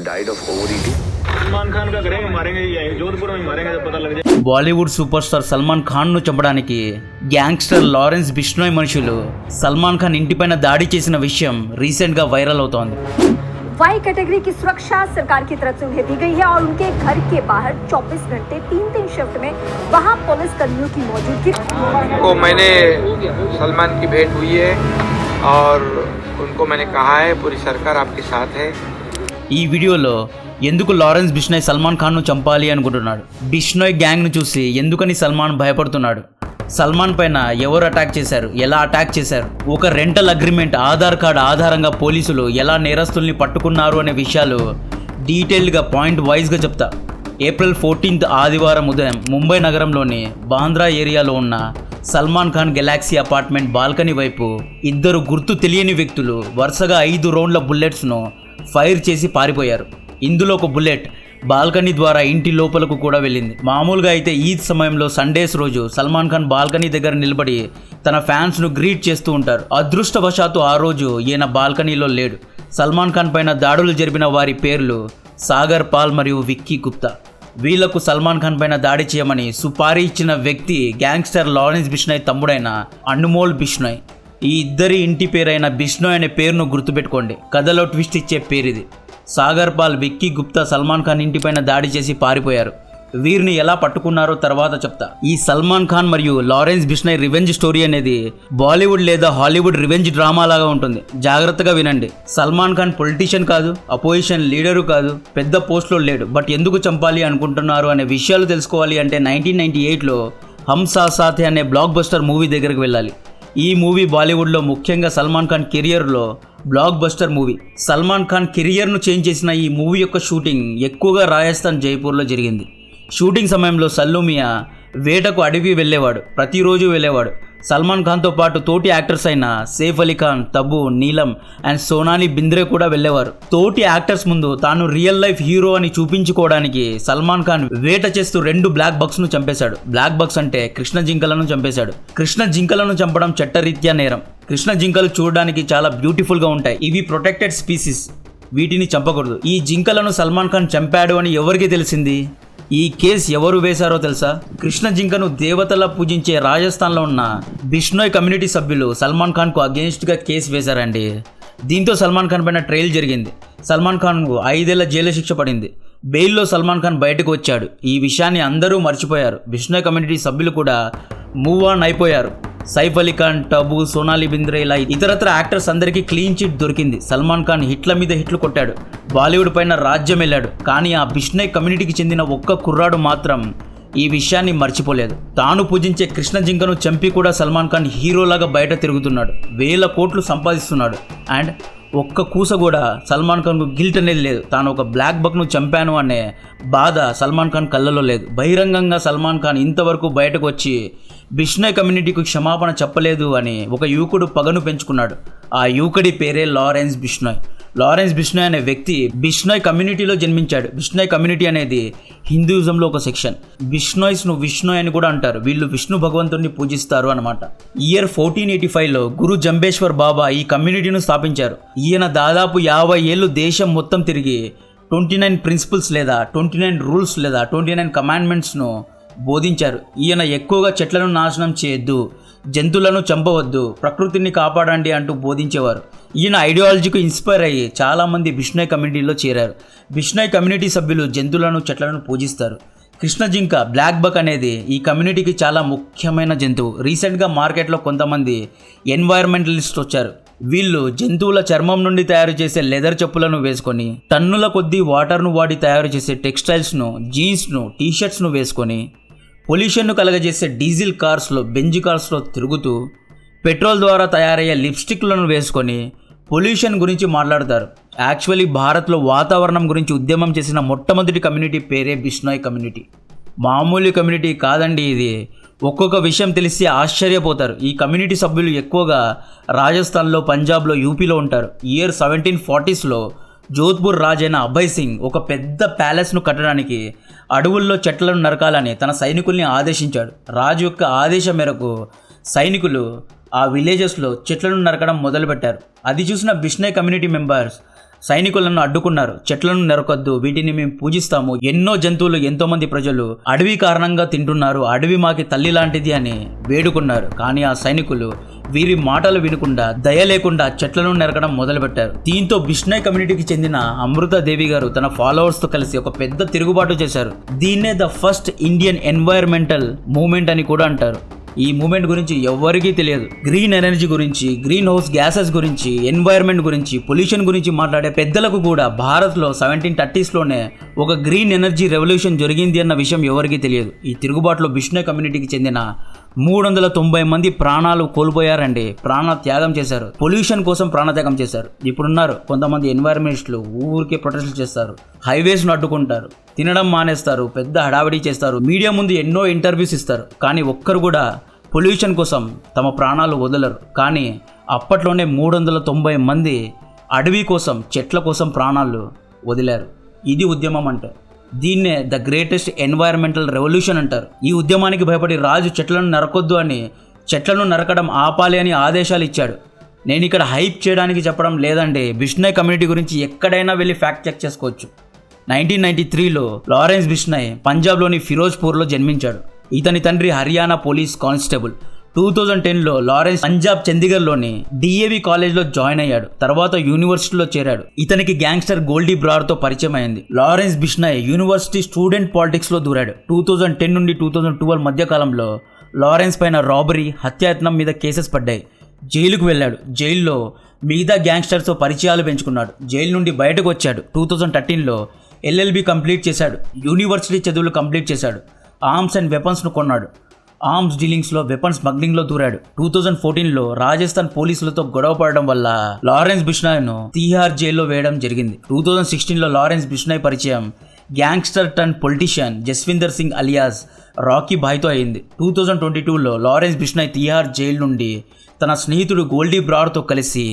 died of overeating. Salman Khan का करेंगे मारेंगे जोधपुर में मारेंगे जब पता लग जाए. బాలీవుడ్ సూపర్ స్టార్ సల్మాన్ ఖాన్ ను చంపడానికి గ్యాంగ్స్టర్ లారెన్స్ బిష్నోయ్ మనుషులు సల్మాన్ ఖాన్ ఇంటిపైన దాడి చేసిన విషయం రీసెంట్ గా వైరల్ అవుతోంది. वाई कैटेगरी की सुरक्षा सरकार की तरफ से उन्हें दी गई है और उनके घर के बाहर 24 घंटे 3 शिफ्ट में वहां पुलिस कर्मियों की मौजूदगी को मैंने सलमान की भेंट हुई है और उनको मैंने कहा है पूरी सरकार आपके साथ है. ఈ వీడియోలో ఎందుకు లారెన్స్ బిష్నోయ్ సల్మాన్ ఖాన్ ను చంపాలి అనుకుంటున్నాడు, బిష్నోయ్ గ్యాంగ్ ను చూసి ఎందుకని సల్మాన్ భయపడుతున్నాడు, సల్మాన్ పైన ఎవరు అటాక్ చేశారు, ఎలా అటాక్ చేశారు, ఒక రెంటల్ అగ్రిమెంట్ ఆధార్ కార్డ్ ఆధారంగా పోలీసులు ఎలా నేరస్తుల్ని పట్టుకున్నారు అనే విషయాలు డీటెయిల్డ్గా పాయింట్ వైజ్గా చెప్తా. ఏప్రిల్ 14 ఆదివారం ఉదయం ముంబై నగరంలోని బాంద్రా ఏరియాలో ఉన్న Salman Khan Galaxy apartment balcony వైపు ఇద్దరు గుర్తు తెలియని వ్యక్తులు వరుసగా 5 రౌండ్ల బుల్లెట్స్ను ఫైర్ చేసి పారిపోయారు. ఇందులో ఒక బుల్లెట్ బాల్కనీ ద్వారా ఇంటి లోపలకు కూడా వెళ్ళింది. మామూలుగా అయితే ఈద్ సమయంలో సండేస్ రోజు సల్మాన్ ఖాన్ బాల్కనీ దగ్గర నిలబడి తన ఫ్యాన్స్ను గ్రీట్ చేస్తూ ఉంటారు. అదృష్టవశాత్తు ఆ రోజు ఈయన బాల్కనీలో లేడు. సల్మాన్ ఖాన్ పైన దాడులు జరిపిన వారి పేర్లు సాగర్ పాల్ మరియు విక్కీ గుప్తా. వీళ్లకు సల్మాన్ ఖాన్ పైన దాడి చేయమని సుపారీ ఇచ్చిన వ్యక్తి గ్యాంగ్స్టర్ లారెన్స్ బిష్నోయ్ తమ్ముడైన అన్మోల్ బిష్నోయ్. ఈ ఇద్దరి ఇంటి పేరైన బిష్నోయ్ అనే పేరును గుర్తుపెట్టుకోండి. కథలో ట్విస్ట్ ఇచ్చే పేరు ఇది. సాగర్ పాల్, విక్కీ గుప్తా సల్మాన్ ఖాన్ ఇంటిపైన దాడి చేసి పారిపోయారు. వీరిని ఎలా పట్టుకున్నారో తర్వాత చెప్తా. ఈ సల్మాన్ ఖాన్ మరియు లారెన్స్ బిష్నోయ్ రివెంజ్ స్టోరీ అనేది బాలీవుడ్ లేదా హాలీవుడ్ రివెంజ్ డ్రామా లాగా ఉంటుంది. జాగ్రత్తగా వినండి. సల్మాన్ ఖాన్ పొలిటీషియన్ కాదు, అపోజిషన్ లీడరు కాదు, పెద్ద పోస్ట్లో లేడు. బట్ ఎందుకు చంపాలి అనుకుంటున్నారు అనే విషయాలు తెలుసుకోవాలి అంటే 1998లో హమ్ సాత్ సాథ్ అనే బ్లాక్ బస్టర్ మూవీ దగ్గరికి వెళ్ళాలి. ఈ మూవీ బాలీవుడ్లో ముఖ్యంగా సల్మాన్ ఖాన్ కెరియర్లో blockbuster movie. Salman Khan కెరియర్ను చేంజ్ చేసిన ఈ మూవీ యొక్క షూటింగ్ ఎక్కువగా రాజస్థాన్ జైపూర్లో జరిగింది. షూటింగ్ సమయంలో సల్లు మియా వేటకు అడవి వెళ్ళేవాడు, ప్రతిరోజు వెళ్ళేవాడు. సల్మాన్ ఖాన్తో పాటు తోటి యాక్టర్స్ అయిన సేఫ్ అలీ ఖాన్, తబు, నీలం అండ్ సోనాలి బింద్రే కూడా వెళ్ళేవారు. తోటి యాక్టర్స్ ముందు తాను రియల్ లైఫ్ హీరో అని చూపించుకోవడానికి సల్మాన్ ఖాన్ వేట చేస్తూ 2 బ్లాక్ బక్స్ను చంపేశాడు. బ్లాక్ బక్స్ అంటే కృష్ణ జింకలను చంపేశాడు. కృష్ణ జింకలను చంపడం చట్టరీత్యా నేరం. కృష్ణ జింకలు చూడడానికి చాలా బ్యూటిఫుల్గా ఉంటాయి. ఇవి ప్రొటెక్టెడ్ స్పీసీస్, వీటిని చంపకూడదు. ఈ జింకలను సల్మాన్ ఖాన్ చంపాడు అని ఎవరికి తెలిసింది? ఈ కేసు ఎవరు వేశారో తెలుసా? కృష్ణ జింకను దేవతలా పూజించే రాజస్థాన్లో ఉన్న బిష్నోయ్ కమ్యూనిటీ సభ్యులు సల్మాన్ ఖాన్కు అగేన్స్ట్గా కేసు వేశారండి. దీంతో సల్మాన్ ఖాన్ పైన ట్రయల్ జరిగింది. సల్మాన్ ఖాన్కు 5 ఏళ్ల జైలు శిక్ష పడింది. బెయిల్లో సల్మాన్ ఖాన్ బయటకు వచ్చాడు. ఈ విషయాన్ని అందరూ మర్చిపోయారు. బిష్నోయ్ కమ్యూనిటీ సభ్యులు కూడా మూవ్ ఆన్ అయిపోయారు. సైఫ్ అలీ ఖాన్, టబు, సోనాలి బింద్రే ఇలా ఇతరత్ర యాక్టర్స్ అందరికీ క్లీన్ చిట్ దొరికింది. సల్మాన్ ఖాన్ హిట్ల మీద హిట్లు కొట్టాడు, బాలీవుడ్ పైన రాజ్యం వెళ్ళాడు. కానీ ఆ బిష్నోయ్ కమ్యూనిటీకి చెందిన ఒక్క కుర్రాడు మాత్రం ఈ విషయాన్ని మర్చిపోలేదు. తాను పూజించే కృష్ణ జింకను చంపి కూడా సల్మాన్ ఖాన్ హీరోలాగా బయట తిరుగుతున్నాడు, 1000 కోట్లు సంపాదిస్తున్నాడు. అండ్ ఒక్క కూస కూడా సల్మాన్ ఖాన్కు గిల్ట్ అనేది లేదు. తాను ఒక బ్లాక్ బక్ను చంపాను అనే బాధ సల్మాన్ ఖాన్ కళ్ళలో లేదు. బహిరంగంగా సల్మాన్ ఖాన్ ఇంతవరకు బయటకు వచ్చి బిష్నోయ్ కమ్యూనిటీకి క్షమాపణ చెప్పలేదు అని ఒక యువకుడు పగను పెంచుకున్నాడు. ఆ యువకుడి పేరే లారెన్స్ బిష్నోయ్. లారెన్స్ బిష్నోయ్ అనే వ్యక్తి బిష్నోయ్ కమ్యూనిటీలో జన్మించాడు. బిష్నోయ్ కమ్యూనిటీ అనేది హిందూయిజంలో ఒక సెక్షన్. బిష్నోయ్స్ను విష్ణోయ్ అని కూడా అంటారు. వీళ్ళు విష్ణు భగవంతుడిని పూజిస్తారు అనమాట. ఇయర్ 1485లో గురు జంబేశ్వర్ బాబా ఈ కమ్యూనిటీను స్థాపించారు. ఈయన దాదాపు 50 ఏళ్ళు దేశం మొత్తం తిరిగి 29 ప్రిన్సిపల్స్ లేదా 29 రూల్స్ లేదా 29 కమాండ్మెంట్స్ను బోధించారు. ఈయన ఎక్కువగా చెట్లను నాశనం చేయొద్దు, జంతువులను చంపవద్దు, ప్రకృతిని కాపాడండి అంటూ బోధించేవారు. ఈయన ఐడియాలజీకి ఇన్స్పైర్ అయ్యి చాలామంది బిష్నోయ్ కమ్యూనిటీలో చేరారు. బిష్నోయ్ కమ్యూనిటీ సభ్యులు జంతువులను, చెట్లను పూజిస్తారు. కృష్ణ జింక, బ్లాక్ బక్ అనేది ఈ కమ్యూనిటీకి చాలా ముఖ్యమైన జంతువు. రీసెంట్గా మార్కెట్లో కొంతమంది ఎన్వైర్మెంటలిస్ట్ వచ్చారు. వీళ్ళు జంతువుల చర్మం నుండి తయారు చేసే లెదర్ చెప్పులను వేసుకొని, టన్నుల కొద్దీ వాటర్ను వాడి తయారు చేసే టెక్స్టైల్స్ను, జీన్స్ను, టీషర్ట్స్ను వేసుకొని, పొల్యూషన్ను కలగజేసే డీజిల్ కార్స్లో, బెంజ్ కార్స్లో తిరుగుతూ, పెట్రోల్ ద్వారా తయారయ్యే లిప్స్టిక్లను వేసుకొని పొల్యూషన్ గురించి మాట్లాడతారు. యాక్చువల్లీ భారత్లో వాతావరణం గురించి ఉద్యమం చేసిన మొట్టమొదటి కమ్యూనిటీ పేరే బిష్నోయ్ కమ్యూనిటీ. మామూలు కమ్యూనిటీ కాదండి ఇది. ఒక్కొక్క విషయం తెలిసి ఆశ్చర్యపోతారు. ఈ కమ్యూనిటీ సభ్యులు ఎక్కువగా రాజస్థాన్లో, పంజాబ్లో, యూపీలో ఉంటారు. ఇయర్ 1740స్లో జోధ్పూర్ రాజైన అభయ్ సింగ్ ఒక పెద్ద ప్యాలెస్ను కట్టడానికి అడవుల్లో చెట్లను నరకాలని తన సైనికుల్ని ఆదేశించాడు. రాజు యొక్క ఆదేశం మేరకు సైనికులు ఆ విలేజెస్లో చెట్లను నరకడం మొదలుపెట్టారు. అది చూసిన బిష్నోయ్ కమ్యూనిటీ మెంబర్స్ సైనికులను అడ్డుకున్నారు. చెట్లను నరకొద్దు, వీటిని మేము పూజిస్తాము, ఎన్నో జంతువులు ఎంతో మంది ప్రజలు అడవి కారణంగా తింటున్నారు, అడవి మాకి తల్లి లాంటిది అని వేడుకున్నారు. కానీ ఆ సైనికులు వీరి మాటలు వినకుండా దయ లేకుండా చెట్లను నరకడం మొదలుపెట్టారు. దీంతో బిష్నాయ్ కమ్యూనిటీకి చెందిన అమృత దేవి గారు తన ఫాలోవర్స్ తో కలిసి ఒక పెద్ద తిరుగుబాటు చేశారు. దీన్నే the first Indian environmental movement అని కూడా అంటారు. ఈ మూమెంట్ గురించి ఎవ్వరికీ తెలియదు. గ్రీన్ ఎనర్జీ గురించి, గ్రీన్ హౌస్ గ్యాసెస్ గురించి, ఎన్వైరన్మెంట్ గురించి, పొల్యూషన్ గురించి మాట్లాడే పెద్దలకు కూడా భారత్లో 1730sలోనే ఒక గ్రీన్ ఎనర్జీ రెవల్యూషన్ జరిగింది అన్న విషయం ఎవరికీ తెలియదు. ఈ తిరుగుబాటులో బిష్నాయ్ కమ్యూనిటీకి చెందిన 390 మంది ప్రాణాలు కోల్పోయారండి. ప్రాణ త్యాగం చేశారు, పొల్యూషన్ కోసం ప్రాణత్యాగం చేశారు. ఇప్పుడున్నారు కొంతమంది ఎన్వైరన్మెంటిస్టులు ఊరికే ప్రొటెస్ట్లు చేస్తారు, హైవేస్ను అడ్డుకుంటారు, తినడం మానేస్తారు, పెద్ద హడావిడి చేస్తారు, మీడియా ముందు ఎన్నో ఇంటర్వ్యూస్ ఇస్తారు. కానీ ఒక్కరు కూడా పొల్యూషన్ కోసం తమ ప్రాణాలు వదలరు. కానీ అప్పట్లోనే 390 మంది అడవి కోసం, చెట్ల కోసం ప్రాణాలు వదిలారు. ఇది ఉద్యమం అంటే. దీన్నే ద గ్రేటెస్ట్ ఎన్వైరన్మెంటల్ రెవల్యూషన్ అంటారు. ఈ ఉద్యమానికి భయపడి రాజు చెట్లను నరకొద్దు అని, చెట్లను నరకడం ఆపాలి అని ఆదేశాలు ఇచ్చాడు. నేను ఇక్కడ హైప్ చేయడానికి చెప్పడం లేదండి. బిష్నాయ్ కమ్యూనిటీ గురించి ఎక్కడైనా వెళ్ళి ఫ్యాక్ట్ చెక్ చేసుకోవచ్చు. 1993లో లారెన్స్ బిష్నాయ్ పంజాబ్లోని ఫిరోజ్పూర్లో జన్మించాడు. ఇతని తండ్రి హర్యానా పోలీస్ కానిస్టేబుల్. 2010లో లారెన్స్ పంజాబ్ చండీగఢ్లోని డిఏవి కాలేజ్లో జాయిన్ అయ్యాడు. తర్వాత యూనివర్సిటీలో చేరాడు. ఇతనికి గ్యాంగ్స్టర్ గోల్డీ బ్రార్తో పరిచయం అయింది. లారెన్స్ బిష్నాయ్ యూనివర్సిటీ స్టూడెంట్ పాలిటిక్స్లో దూరాడు. 2010 నుండి 2012 మధ్య కాలంలో లారెన్స్ పైన రాబరీ, హత్యాయత్నం మీద కేసెస్ పడ్డాయి. జైలుకు వెళ్ళాడు. జైల్లో మిగతా గ్యాంగ్స్టర్స్తో పరిచయాలు పెంచుకున్నాడు. జైలు నుండి బయటకు వచ్చాడు. 2013లో LLB కంప్లీట్ చేశాడు. యూనివర్సిటీ చదువులు కంప్లీట్ చేశాడు. ఆర్మ్స్ అండ్ వెపన్స్ను కొన్నాడు. ఆర్మ్స్ డీలింగ్స్లో, వెపన్ స్మగ్లింగ్లో దూరాడు. 2014లో రాజస్థాన్ పోలీసులతో గొడవ పడడం వల్ల లారెన్స్ బిష్నాయ్ను తీహార్ జైల్లో వేయడం జరిగింది. 2016లో లారెన్స్ బిష్నాయ్ పరిచయం gangster turn politician Jaswinder Singh alias Rocky భాయ్తో అయింది. 2022లో లారెన్స్ బిష్నాయ్ తీహార్ జైలు నుండి తన స్నేహితుడు గోల్డీ బ్రార్తో కలిసి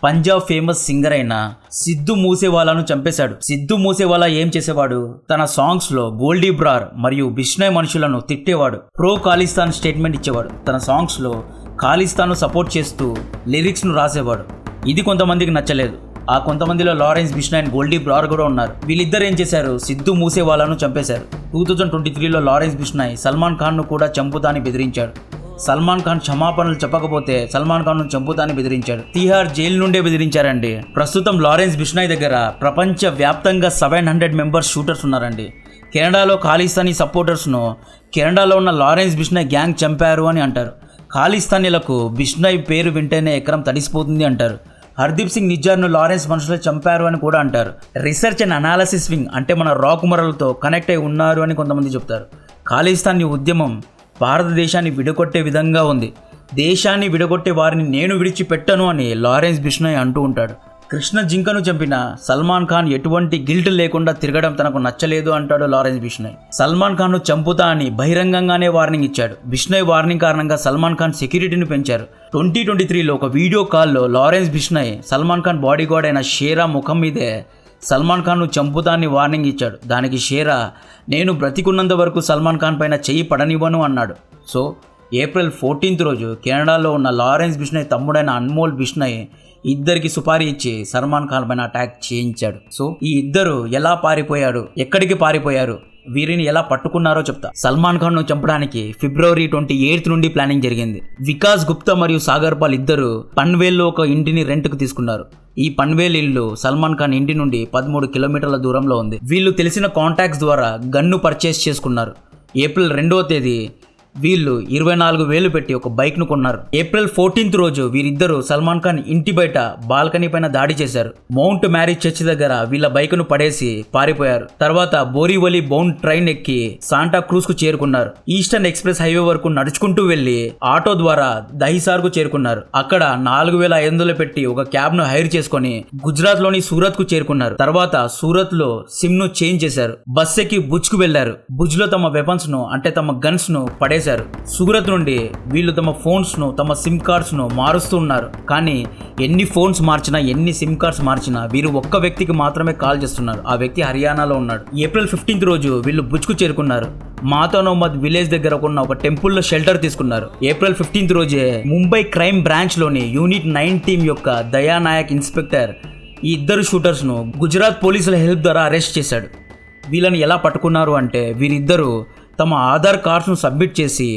పంజాబ్ ఫేమస్ సింగర్ అయిన సిద్ధు మూసేవాలాను చంపేశాడు. సిద్ధు మూసేవాలా ఏం చేసేవాడు? తన సాంగ్స్లో గోల్డీ బ్రార్ మరియు బిష్నాయ్ మనుషులను తిట్టేవాడు. ప్రో ఖాలిస్తాన్ స్టేట్మెంట్ ఇచ్చేవాడు. తన సాంగ్స్లో ఖాలిస్తాన్ను సపోర్ట్ చేస్తూ లిరిక్స్ను రాసేవాడు. ఇది కొంతమందికి నచ్చలేదు. ఆ కొంతమందిలో లారెన్స్ బిష్నాయ్ అండ్ గోల్డీ బ్రార్ కూడా ఉన్నారు. వీళ్ళిద్దరు ఏం చేశారు? సిద్ధు మూసేవాలాను చంపేశారు. 2023లో లారెన్స్ బిష్నాయ్ సల్మాన్ ఖాన్ను కూడా చంపుతాని బెదిరించాడు. సల్మాన్ ఖాన్ క్షమాపణలు చెప్పకపోతే సల్మాన్ ఖాన్ను చంపుతాని బెదిరించాడు. తీహార్ జైలు నుండే బెదిరించారండి. ప్రస్తుతం లారెన్స్ బిష్నాయ్ దగ్గర ప్రపంచ వ్యాప్తంగా 700 మెంబర్స్ షూటర్స్ ఉన్నారండి. కెనడాలో ఖాలిస్తానీ సపోర్టర్స్ను కెనడాలో ఉన్న లారెన్స్ బిష్నాయ్ గ్యాంగ్ చంపారు అని అంటారు. ఖాలిస్తానీలకు బిష్నాయ్ పేరు వింటేనే ఎకరం తడిసిపోతుంది అంటారు. హర్దీప్ సింగ్ నిజ్జార్ను లారెన్స్ మనుషులు చంపారు అని కూడా అంటారు. రీసెర్చ్ అండ్ అనాలిసిస్ వింగ్ అంటే మన రాక్ మొరలతో కనెక్ట్ అయి ఉన్నారు అని కొంతమంది చెప్తారు. ఖాలిస్తానీ ఉద్యమం భారతదేశాన్ని విడగొట్టే విధంగా ఉంది. దేశాన్ని విడగొట్టే వారిని నేను విడిచిపెట్టను అని లారెన్స్ బిష్నాయ్ అంటూ ఉంటాడు. కృష్ణ జింకను చంపిన సల్మాన్ ఖాన్ ఎటువంటి గిల్ట్ లేకుండా తిరగడం తనకు నచ్చలేదు అంటాడు లారెన్స్ బిష్నాయ్. సల్మాన్ ఖాన్ను చంపుతా అని బహిరంగంగానే వార్నింగ్ ఇచ్చాడు. బిష్నాయ్ వార్నింగ్ కారణంగా సల్మాన్ ఖాన్ సెక్యూరిటీని పెంచారు. 2023లో ఒక వీడియో కాల్లో లారెన్స్ బిష్నాయ్ సల్మాన్ ఖాన్ బాడీగార్డ్ అయిన షేరా ముఖం మీదే సల్మాన్ ఖాన్ను చంపుతాన్ని వార్నింగ్ ఇచ్చాడు. దానికి షేరా నేను బ్రతికున్నంత వరకు సల్మాన్ ఖాన్ పైన చెయ్యి పడనివ్వను అన్నాడు. సో ఏప్రిల్ 14th రోజు కెనడాలో ఉన్న లారెన్స్ బిష్నాయ్ తమ్ముడైన అన్మోల్ బిష్నాయ్ ఇద్దరికి సుపారీ ఇచ్చి సల్మాన్ ఖాన్ పైన అటాక్ చేయించాడు. సో ఈ ఇద్దరు ఎలా పారిపోయారు, ఎక్కడికి పారిపోయారు, వీరిని ఎలా పట్టుకున్నారో చెప్తా. సల్మాన్ ఖాన్ను చంపడానికి ఫిబ్రవరి 28 నుండి ప్లానింగ్ జరిగింది. వికాస్ గుప్తా మరియు సాగర్ పాల్ ఇద్దరు పన్వేల్లో ఒక ఇంటిని రెంట్కు తీసుకున్నారు. ఈ పన్వేల్ ఇల్లు సల్మాన్ ఖాన్ ఇంటి నుండి 13 కిలోమీటర్ల దూరంలో ఉంది. వీళ్ళు తెలిసిన కాంటాక్ట్స్ ద్వారా గన్ను పర్చేస్ చేసుకున్నారు. ఏప్రిల్ 2వ తేదీ వీళ్ళు 24,000 పెట్టి ఒక బైక్ను కొన్నారు. ఏప్రిల్ 14th రోజు వీరిద్దరూ సల్మాన్ ఖాన్ ఇంటి బయట బాల్కనీ పైన దాడి చేశారు. మౌంట్ మ్యారీ చర్చ్ దగ్గర వీళ్ళ బైక్ను పడేసి పారిపోయారు. తర్వాత బోరివలి బౌండ్ ట్రైన్ ఎక్కి శాంటా క్రూజ్ కు చేరుకున్నారు. ఈస్టర్న్ ఎక్స్ప్రెస్ హైవే వరకు నడుచుకుంటూ వెళ్లి ఆటో ద్వారా దహిసార్ కు చేరుకున్నారు. అక్కడ 4,500 పెట్టి ఒక క్యాబ్ ను హైర్ చేసుకుని గుజరాత్ లోని సూరత్ కు చేరుకున్నారు. తర్వాత సూరత్ లో సిమ్ ను చేంజ్ చేశారు. బస్ ఎక్కి భుజ్ కు వెళ్లారు. భుజ్ లో తమ వెపన్స్ ను అంటే తమ గన్స్ ను పడేశారు. సూరత్ నుండి వీళ్ళు తమ ఫోన్స్ ను, తమ సిమ్ కార్డ్స్ ను మారుస్తూ ఉన్నారు. కానీ ఎన్ని ఫోన్స్ మార్చినా, ఎన్ని సిమ్ కార్డ్స్ మార్చినా వీరు ఒక్క వ్యక్తికి మాత్రమే కాల్ చేస్తున్నారు. ఆ వ్యక్తి హర్యానాలో ఉన్నాడు. ఏప్రిల్ 15th రోజు వీళ్ళు భుజ్ కు చేరుకున్నారు. మాతోనోమద్ విలేజ్ దగ్గర ఉన్న ఒక టెంపుల్ లో షెల్టర్ తీసుకున్నారు. ఏప్రిల్ 15th రోజే ముంబై క్రైమ్ బ్రాంచ్ లోని యూనిట్ 9 టీమ్ యొక్క దయానాయక్ ఇన్స్పెక్టర్ ఈ ఇద్దరు షూటర్స్ను గుజరాత్ పోలీసుల హెల్ప్ ద్వారా అరెస్ట్ చేశాడు. వీళ్ళని ఎలా పట్టుకున్నారు అంటే వీరిద్దరూ తమ ఆధార్ కార్డ్స్ను సబ్మిట్ చేసి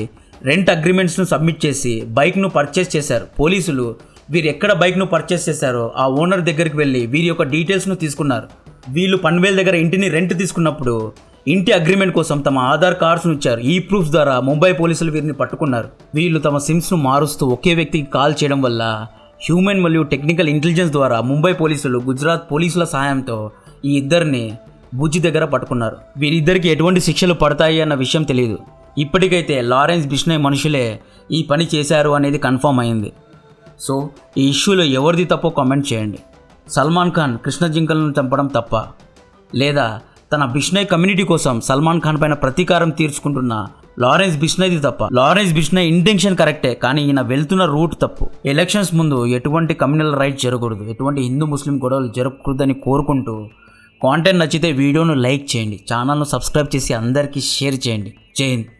రెంట్ అగ్రిమెంట్స్ను సబ్మిట్ చేసి బైక్ను పర్చేస్ చేశారు. పోలీసులు వీరు ఎక్కడ బైక్ను పర్చేస్ చేశారో ఆ ఓనర్ దగ్గరికి వెళ్ళి వీరి యొక్క డీటెయిల్స్ను తీసుకున్నారు. వీళ్ళు పన్వేల్ దగ్గర ఇంటిని రెంట్ తీసుకున్నప్పుడు ఇంటి అగ్రిమెంట్ కోసం తమ ఆధార్ కార్డ్స్ను ఇచ్చారు. ఈ ప్రూఫ్స్ ద్వారా ముంబై పోలీసులు వీరిని పట్టుకున్నారు. వీళ్ళు తమ సిమ్స్ను మారుస్తూ ఒకే వ్యక్తికి కాల్ చేయడం వల్ల హ్యూమన్ మరియు టెక్నికల్ ఇంటెలిజెన్స్ ద్వారా ముంబై పోలీసులు గుజరాత్ పోలీసుల సహాయంతో ఈ ఇద్దరిని భుజ్ దగ్గర పట్టుకున్నారు. వీరిద్దరికి ఎటువంటి శిక్షలు పడతాయి అన్న విషయం తెలియదు. ఇప్పటికైతే లారెన్స్ బిష్నోయ్ మనుషులే ఈ పని చేశారు అనేది కన్ఫర్మ్ అయింది. సో ఈ ఇష్యూలో ఎవరిది తప్పో కామెంట్ చేయండి. సల్మాన్ ఖాన్ కృష్ణ జింకలను చంపడం తప్ప, లేదా తన బిష్నోయ్ కమ్యూనిటీ కోసం సల్మాన్ ఖాన్ పైన ప్రతీకారం తీర్చుకుంటున్న లారెన్స్ బిష్నోయ్ది తప్ప? లారెన్స్ బిష్నోయ్ ఇంటెన్షన్ కరెక్టే, కానీ ఈయన వెళ్తున్న రూట్ తప్పు. ఎలక్షన్స్ ముందు ఎటువంటి కమ్యూనల్ రైట్స్ జరగకూడదు, ఎటువంటి హిందూ ముస్లిం గొడవలు జరగకూడదని కోరుకుంటూ కాంటెంట్ నచ్చితే వీడియోను లైక్ చేయండి, ఛానల్ను సబ్స్క్రైబ్ చేసి అందరికీ షేర్ చేయండి. జై హింద్.